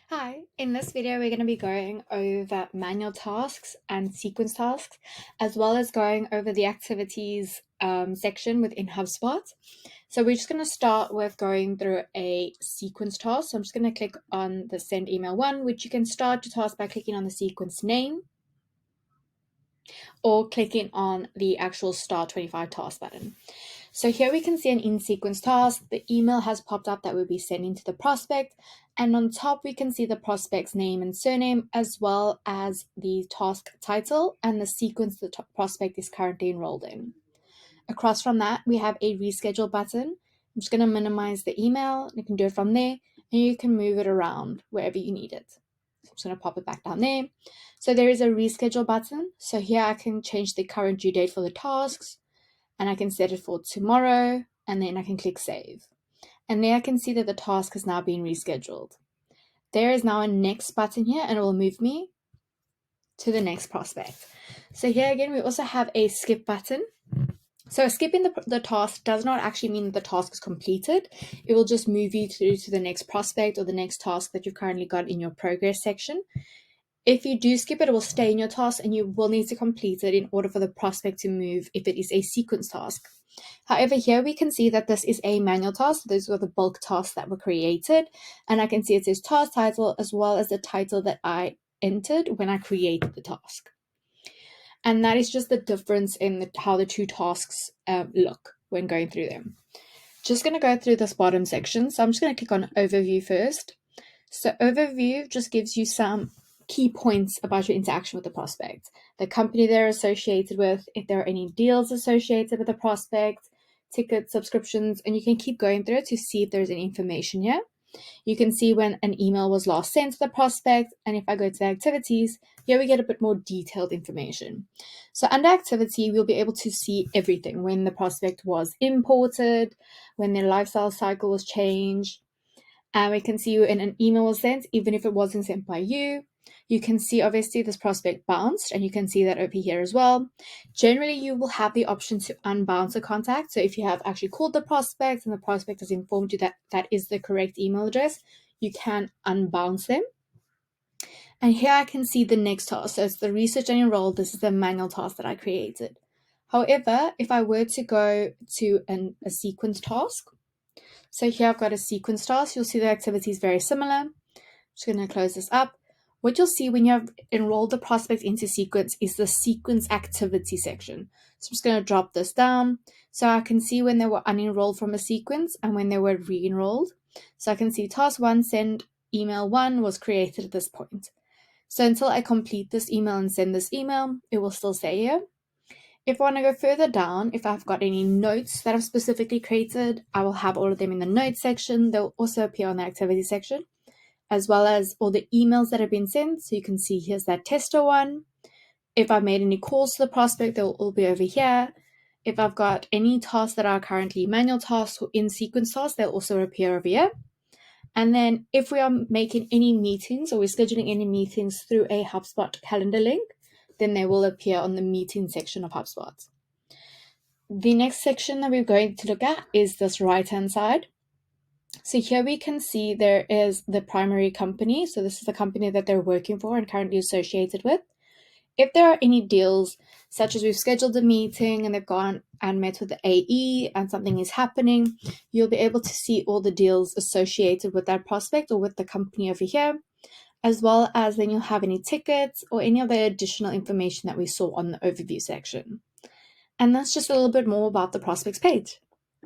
Hi, in this video we're going to be going over manual tasks and sequence tasks, as well as going over the activities section within HubSpot. So we're just going to start with going through a sequence task. So I'm just going to click on the send email one, which you can start your task by clicking on the sequence name or clicking on the actual start 25 task button. So here we can see an in-sequence task. The email has popped up that we'll be sending to the prospect. And on top, we can see the prospect's name and surname, as well as the task title and the sequence the prospect is currently enrolled in. Across from that, we have a reschedule button. I'm just going to minimize the email. You can do it from there, and you can move it around wherever you need it. So I'm just going to pop it back down there. So there is a reschedule button. So here I can change the current due date for the tasks, and I can set it for tomorrow, and then I can click save. And there I can see that the task has now been rescheduled. There is now a next button here, and it will move me to the next prospect. So here again, we also have a skip button. So skipping the task does not actually mean that the task is completed. It will just move you through to the next prospect or the next task that you've currently got in your progress section. If you do skip it, it will stay in your task and you will need to complete it in order for the prospect to move if it is a sequence task. However, here we can see that this is a manual task. Those were the bulk tasks that were created. And I can see it says task title as well as the title that I entered when I created the task. And that is just the difference in how the two tasks look when going through them. Just going to go through this bottom section. So I'm just going to click on overview first. So overview just gives you some key points about your interaction with the prospect, the company they're associated with, if there are any deals associated with the prospect, tickets, subscriptions, and you can keep going through it to see if there's any information here. You can see when an email was last sent to the prospect, and if I go to the activities, here we get a bit more detailed information. So under activity, we'll be able to see everything: when the prospect was imported, when their lifestyle cycle was changed, and we can see when an email was sent, even if it wasn't sent by you. You can see obviously this prospect bounced, and you can see that over here as well. Generally, you will have the option to unbounce a contact. So if you have actually called the prospect and the prospect has informed you that that is the correct email address, you can unbounce them. And here I can see the next task. So it's the research and enroll. This is the manual task that I created. However, if I were to go to a sequence task, so here I've got a sequence task. You'll see the activity is very similar. I'm just going to close this up. What you'll see when you have enrolled the prospect into sequence is the sequence activity section. So I'm just going to drop this down so I can see when they were unenrolled from a sequence and when they were re-enrolled. So I can see task 1, send email 1 was created at this point. So until I complete this email and send this email, it will still stay here. If I want to go further down, if I've got any notes that I've specifically created, I will have all of them in the notes section. They'll also appear on the activity section, as well as all the emails that have been sent. So you can see here's that tester one. If I've made any calls to the prospect, they'll all be over here. If I've got any tasks that are currently manual tasks or in sequence tasks, they'll also appear over here. And then if we are making any meetings or we're scheduling any meetings through a HubSpot calendar link, then they will appear on the meeting section of HubSpot. The next section that we're going to look at is this right-hand side. So here we can see there is the primary company. So this is the company that they're working for and currently associated with. If there are any deals, such as we've scheduled a meeting and they've gone and met with the AE and something is happening, you'll be able to see all the deals associated with that prospect or with the company over here, as well as then you'll have any tickets or any other additional information that we saw on the overview section. And that's just a little bit more about the prospects page.